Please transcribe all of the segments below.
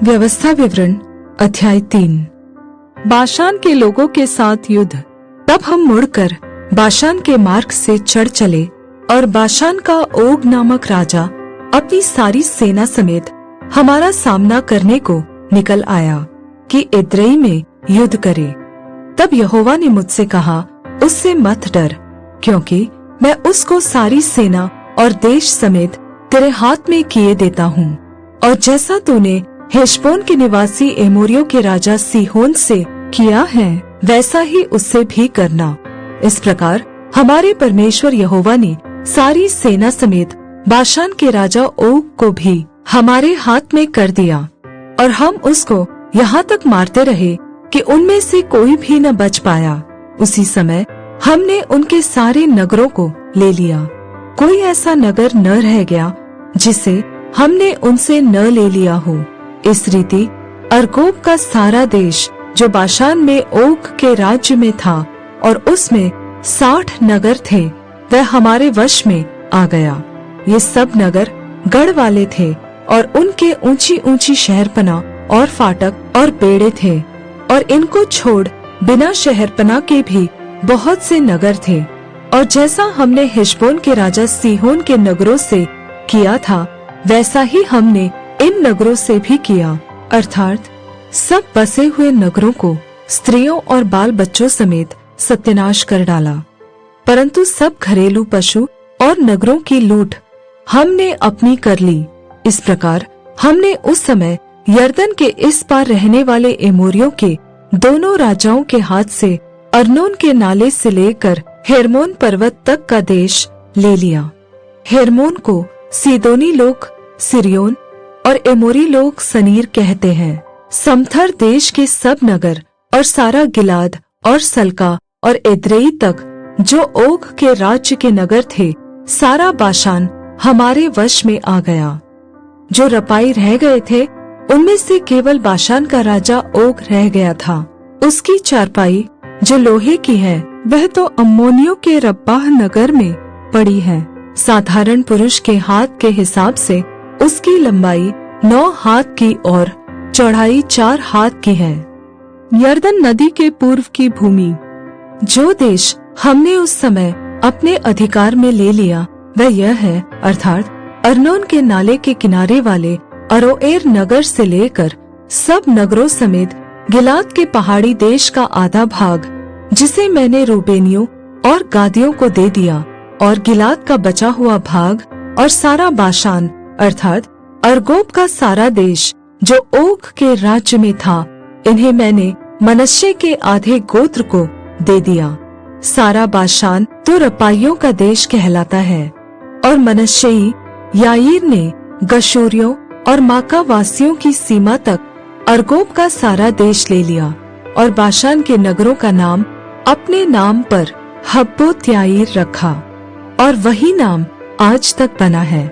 व्यवस्था विवरण अध्याय 3। बाशान के लोगों के साथ युद्ध। तब हम मुड़कर बाशान के मार्ग से चढ़ चले और बाशान का ओग नामक राजा अपनी सारी सेना समेत हमारा सामना करने को निकल आया कि एद्रेई में युद्ध करे। तब यहोवा ने मुझसे कहा, उससे मत डर, क्योंकि मैं उसको सारी सेना और देश समेत तेरे हाथ में किए देता हूँ। और जैसा तूने हेशबोन के निवासी एमोरियों के राजा सीहोन से किया है, वैसा ही उससे भी करना। इस प्रकार हमारे परमेश्वर यहोवा ने सारी सेना समेत बाशान के राजा ओग को भी हमारे हाथ में कर दिया, और हम उसको यहाँ तक मारते रहे कि उनमें से कोई भी न बच पाया। उसी समय हमने उनके सारे नगरों को ले लिया। कोई ऐसा नगर न रह गया जिसे हमने उनसे न ले लिया हो। इस रीति अर्गोब का सारा देश जो बाशान में ओग के राज्य में था और उसमें 60 नगर थे, वह हमारे वश में आ गया। ये सब नगर गढ़ वाले थे और उनके ऊंची ऊंची शहरपना और फाटक और बेड़े थे, और इनको छोड़ बिना शहरपना के भी बहुत से नगर थे। और जैसा हमने हेशबोन के राजा सीहोन के नगरों से किया था, वैसा ही हमने इन नगरों से भी किया, अर्थात सब बसे हुए नगरों को स्त्रियों और बाल बच्चों समेत सत्यानाश कर डाला। परंतु सब घरेलू पशु और नगरों की लूट हमने अपनी कर ली। इस प्रकार हमने उस समय यरदन के इस पार रहने वाले एमोरियों के दोनों राजाओं के हाथ से अर्नोन के नाले से लेकर हेर्मोन पर्वत तक का देश ले लिया। हेर्मोन को सीदोनी लोग सिरियोन और एमोरी लोग सनीर कहते हैं। समथर देश के सब नगर और सारा गिलाद और सल्का और एद्रेई तक जो ओग के राज्य के नगर थे, सारा बाशान हमारे वश में आ गया। जो रपाई रह गए थे, उनमें से केवल बाशान का राजा ओग रह गया था। उसकी चारपाई जो लोहे की है, वह तो अम्मोनियों के रब्बाह नगर में पड़ी है। साधारण पुरुष के हाथ के हिसाब से उसकी लंबाई 9 हाथ की और चौड़ाई 4 हाथ की है। यरदन नदी के पूर्व की भूमि। जो देश हमने उस समय अपने अधिकार में ले लिया, वह यह है, अर्थात अर्नोन के नाले के किनारे वाले अरोएर नगर से लेकर सब नगरों समेत गिलाद के पहाड़ी देश का आधा भाग, जिसे मैंने रूबेनियों और गादियों को दे दिया, और गिलाद का बचा हुआ भाग और सारा बाशान अर्थात अर्गोब का सारा देश जो ओग के राज्य में था, इन्हें मैंने मनश्शे के आधे गोत्र को दे दिया। सारा बाशान तो रपाइयों का देश कहलाता है, और मनश्शेई याईर ने गशूरियों और माका वासियों की सीमा तक अर्गोब का सारा देश ले लिया, और बाशान के नगरों का नाम अपने नाम पर हब्बोत याईर रखा, और वही नाम आज तक बना है।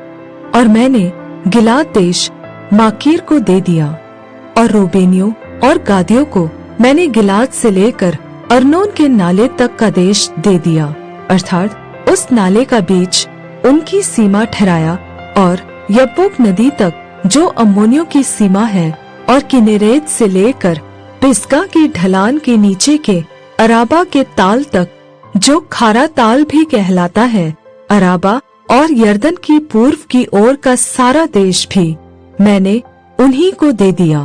और मैंने गिलाद देश माकीर को दे दिया, और रूबेनियों और गादियों को मैंने गिलाद से लेकर अर्नोन के नाले तक का देश दे दिया, अर्थात उस नाले का बीच उनकी सीमा ठहराया, और यब्बोक नदी तक जो अम्मोनियों की सीमा है, और किनेरेत से लेकर पिस्गा की ढलान के नीचे के अराबा के ताल तक, जो खारा ताल भी कहलाता है, अराबा और यरदन की पूर्व की ओर का सारा देश भी मैंने उन्हीं को दे दिया।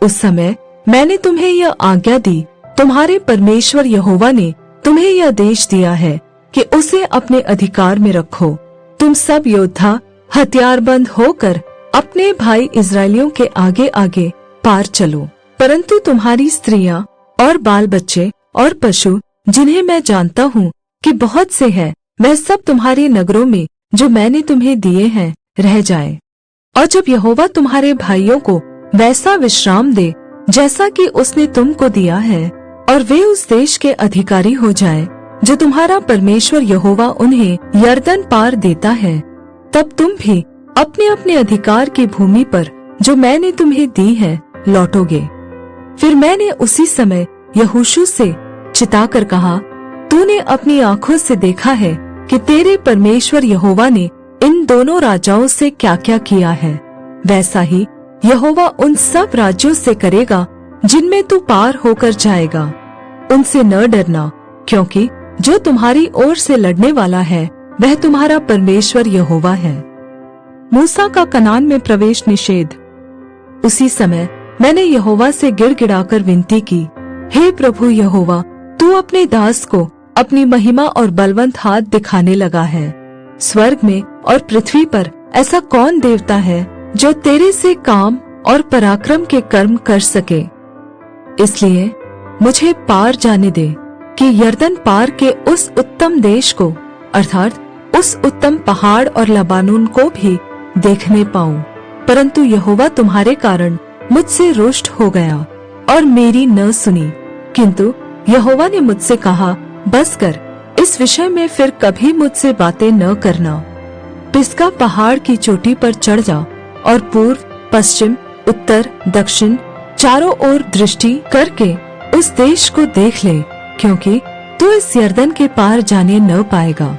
उस समय मैंने तुम्हें यह आज्ञा दी, तुम्हारे परमेश्वर यहोवा ने तुम्हें यह देश दिया है कि उसे अपने अधिकार में रखो। तुम सब योद्धा हथियारबंद होकर अपने भाई इस्राएलियों के आगे आगे पार चलो। परंतु तुम्हारी स्त्रियां और बाल बच्चे और पशु, जिन्हें मैं जानता हूँ कि बहुत से हैं, वह सब तुम्हारे नगरों में जो मैंने तुम्हें दिए हैं रह जाए। और जब यहोवा तुम्हारे भाइयों को वैसा विश्राम दे जैसा कि उसने तुमको दिया है, और वे उस देश के अधिकारी हो जाए जो तुम्हारा परमेश्वर यहोवा उन्हें यरदन पार देता है, तब तुम भी अपने अपने अधिकार की भूमि पर जो मैंने तुम्हें दी है लौटोगे। फिर मैंने उसी समय यहोशू से चिताकर कहा, तूने अपनी आँखों से देखा है कि तेरे परमेश्वर यहोवा ने इन दोनों राजाओं से क्या क्या किया है, वैसा ही यहोवा उन सब राज्यों से करेगा जिनमें तू पार होकर जाएगा। उनसे न डरना, क्योंकि जो तुम्हारी ओर से लड़ने वाला है वह तुम्हारा परमेश्वर यहोवा है। मूसा का कनान में प्रवेश निषेध। उसी समय मैंने यहोवा से गिड़गिड़ाकर विनती की, हे प्रभु यहोवा, तू अपने दास को अपनी महिमा और बलवंत हाथ दिखाने लगा है। स्वर्ग में और पृथ्वी पर ऐसा कौन देवता है जो तेरे से काम और पराक्रम के कर्म कर सके। इसलिए मुझे पार जाने दे कि यरदन पार के उस उत्तम देश को, अर्थात उस उत्तम पहाड़ और लबानोन को भी देखने पाऊं। परंतु यहोवा तुम्हारे कारण मुझसे रुष्ट हो गया और मेरी न सुनी। किंतु यहोवा ने मुझसे कहा, बस कर, इस विषय में फिर कभी मुझसे बातें न करना। पिस्गा पहाड़ की चोटी पर चढ़ जा और पूर्व, पश्चिम, उत्तर, दक्षिण चारों ओर दृष्टि करके उस देश को देख ले, क्योंकि तू इस यरदन के पार जाने न पाएगा।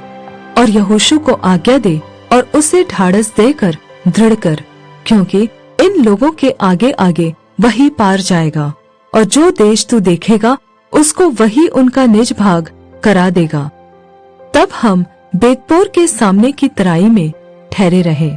और यहोशू को आज्ञा दे और उसे ढाढ़स देकर दृढ़ कर, क्योंकि इन लोगों के आगे आगे वही पार जाएगा, और जो देश तू देखेगा उसको वही उनका निज भाग करा देगा। तब हम बेतपोर के सामने की तराई में ठहरे रहे।